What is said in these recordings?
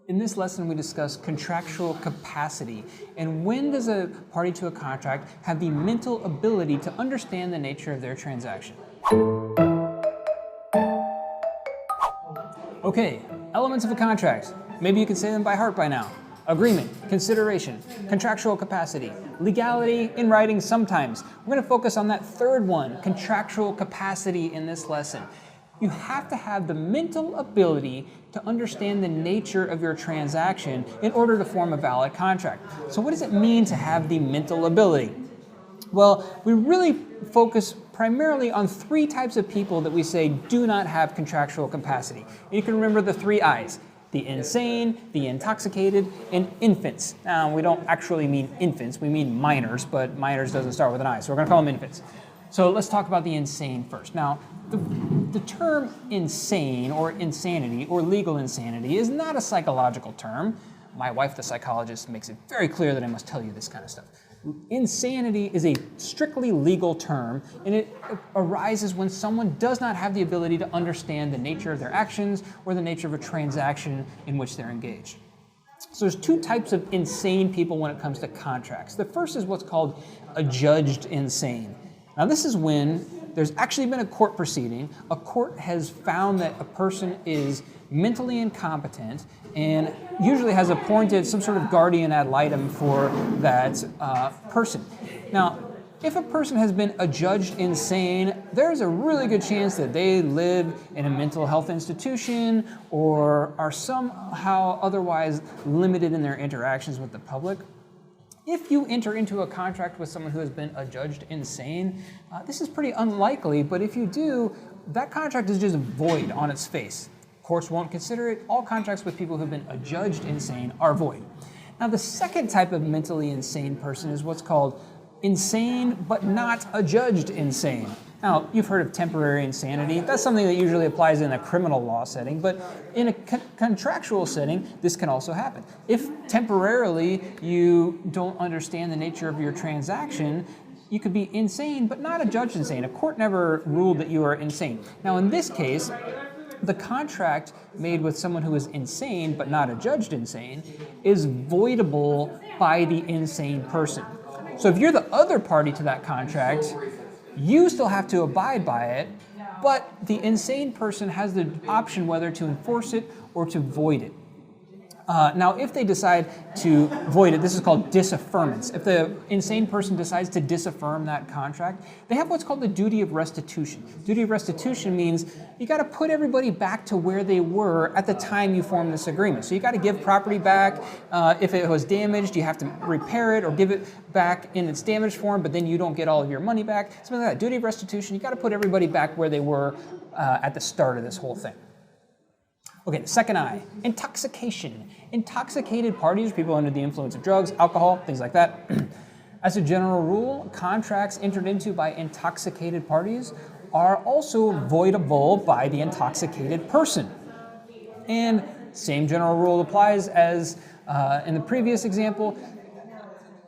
In this lesson, we discuss contractual capacity, and when does a party to a contract have the mental ability to understand the nature of their transaction? Okay, elements of a contract. Maybe you can say them by heart by now. Agreement, consideration, contractual capacity, legality, in writing sometimes. We're going to focus on that third one, contractual capacity, in this lesson. You have to have the mental ability to understand the nature of your transaction in order to form a valid contract. So what does it mean to have the mental ability? Well, we really focus primarily on three types of people that we say do not have contractual capacity. You can remember the three I's: the insane, the intoxicated, and infants. Now, we don't actually mean infants, we mean minors, but minors doesn't start with an I, so we're going to call them infants. So let's talk about the insane first. Now, the term insane or insanity or legal insanity is not a psychological term. My wife, the psychologist, makes it very clear that I must tell you this kind of stuff. Insanity is a strictly legal term, and it arises when someone does not have the ability to understand the nature of their actions or the nature of a transaction in which they're engaged. So there's two types of insane people when it comes to contracts. The first is what's called adjudged insane. Now, this is when there's actually been a court proceeding. A court has found that a person is mentally incompetent and usually has appointed some sort of guardian ad litem for that person. Now, if a person has been adjudged insane, there's a really good chance that they live in a mental health institution or are somehow otherwise limited in their interactions with the public. If you enter into a contract with someone who has been adjudged insane, this is pretty unlikely, but if you do, that contract is just void on its face. Courts won't consider it. All contracts with people who have been adjudged insane are void. Now, the second type of mentally insane person is what's called insane but not adjudged insane. Now, you've heard of temporary insanity. That's something that usually applies in a criminal law setting, but in a contractual setting, this can also happen. If temporarily you don't understand the nature of your transaction, you could be insane but not adjudged insane. A court never ruled that you are insane. Now, in this case, the contract made with someone who is insane but not adjudged insane is voidable by the insane person. So if you're the other party to that contract, you still have to abide by it, but the insane person has the option whether to enforce it or to void it. Now, if they decide to void it, this is called disaffirmance. If the insane person decides to disaffirm that contract, they have what's called the duty of restitution. Duty of restitution means you got to put everybody back to where they were at the time you formed this agreement. So you got to give property back. If it was damaged, you have to repair it or give it back in its damaged form, but then you don't get all of your money back. Something like that. Duty of restitution, you got to put everybody back where they were at the start of this whole thing. Okay, the second I, intoxication. Intoxicated parties, people under the influence of drugs, alcohol, things like that. As a general rule, contracts entered into by intoxicated parties are also voidable by the intoxicated person. And same general rule applies as in the previous example.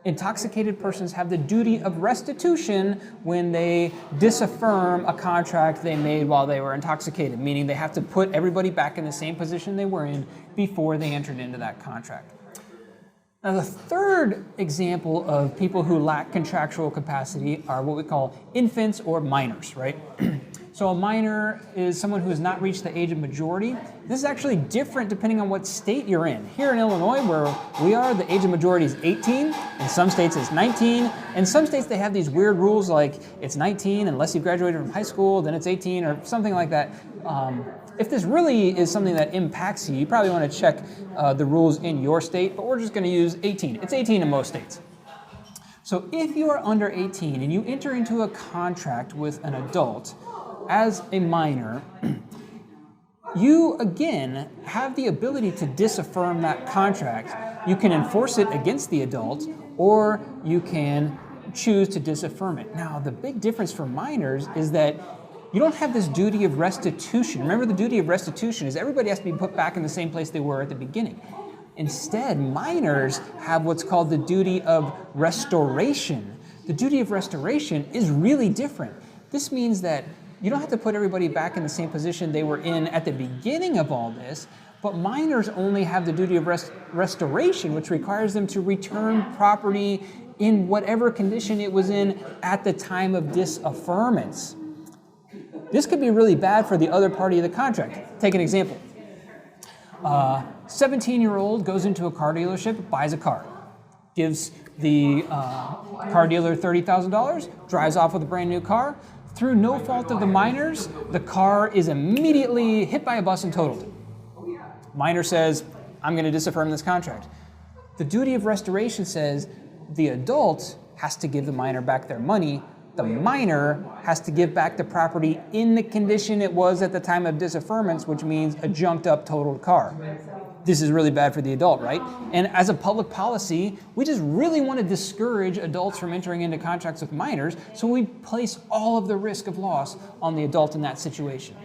Intoxicated persons have the duty of restitution when they disaffirm a contract they made while they were intoxicated, meaning they have to put everybody back in the same position they were in before they entered into that contract. Now, the third example of people who lack contractual capacity are what we call infants or minors, right? So a minor is someone who has not reached the age of majority. This is actually different depending on what state you're in. Here in Illinois, where we are, the age of majority is 18. In some states, it's 19. In some states, they have these weird rules like it's 19 unless you've graduated from high school, then it's 18 or something like that. If this really is something that impacts you, you probably want to check the rules in your state, but we're just going to use 18. It's 18 in most states. So if you are under 18 and you enter into a contract with an adult, as a minor, you again have the ability to disaffirm that contract. You can enforce it against the adult, or you can choose to disaffirm it. Now, the big difference for minors is that you don't have this duty of restitution. Remember, the duty of restitution is everybody has to be put back in the same place they were at the beginning. Instead, minors have what's called the duty of restoration. The duty of restoration is really different. This means that you don't have to put everybody back in the same position they were in at the beginning of all this, But minors only have the duty of restoration, which requires them to return property in whatever condition it was in at the time of disaffirmance. This could be really bad for the other party of the contract. Take an example. 17-year-old goes into a car dealership, buys a car, gives the car dealer $30,000, drives off with a brand new car. Through no fault of the minors, the car is immediately hit by a bus and totaled. Minor says, I'm going to disaffirm this contract. The duty of restoration says the adult has to give the minor back their money. The minor has to give back the property in the condition it was at the time of disaffirmance, which means a junked up, totaled car. This is really bad for the adult, right? And as a public policy, we just really want to discourage adults from entering into contracts with minors, so we place all of the risk of loss on the adult in that situation.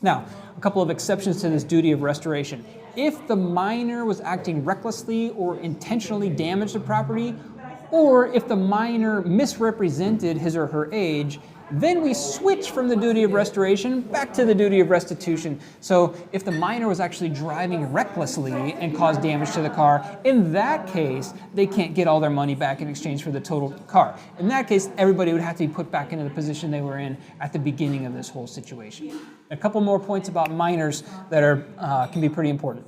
Now, a couple of exceptions to this duty of restoration. If the minor was acting recklessly or intentionally damaged the property, or if the minor misrepresented his or her age, then we switch from the duty of restoration back to the duty of restitution. So if the minor was actually driving recklessly and caused damage to the car, in that case, they can't get all their money back in exchange for the totaled car. In that case, everybody would have to be put back into the position they were in at the beginning of this whole situation. A couple more points about minors that can be pretty important.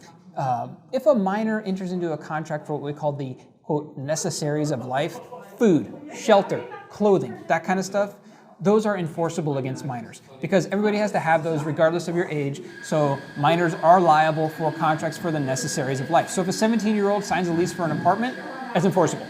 If a minor enters into a contract for what we call the, quote, necessaries of life, food, shelter, clothing, that kind of stuff, those are enforceable against minors because everybody has to have those regardless of your age. So minors are liable for contracts for the necessaries of life. So if a 17-year-old signs a lease for an apartment, that's enforceable.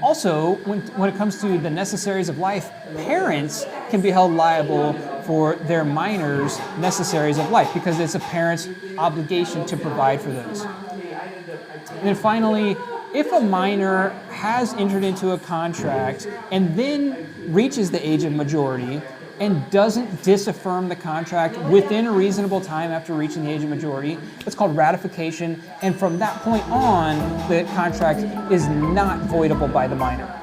Also, when it comes to the necessaries of life, parents can be held liable for their minors' necessaries of life because it's a parent's obligation to provide for those. And then finally, if a minor has entered into a contract and then reaches the age of majority and doesn't disaffirm the contract within a reasonable time after reaching the age of majority, it's called ratification, and from that point on, the contract is not voidable by the minor.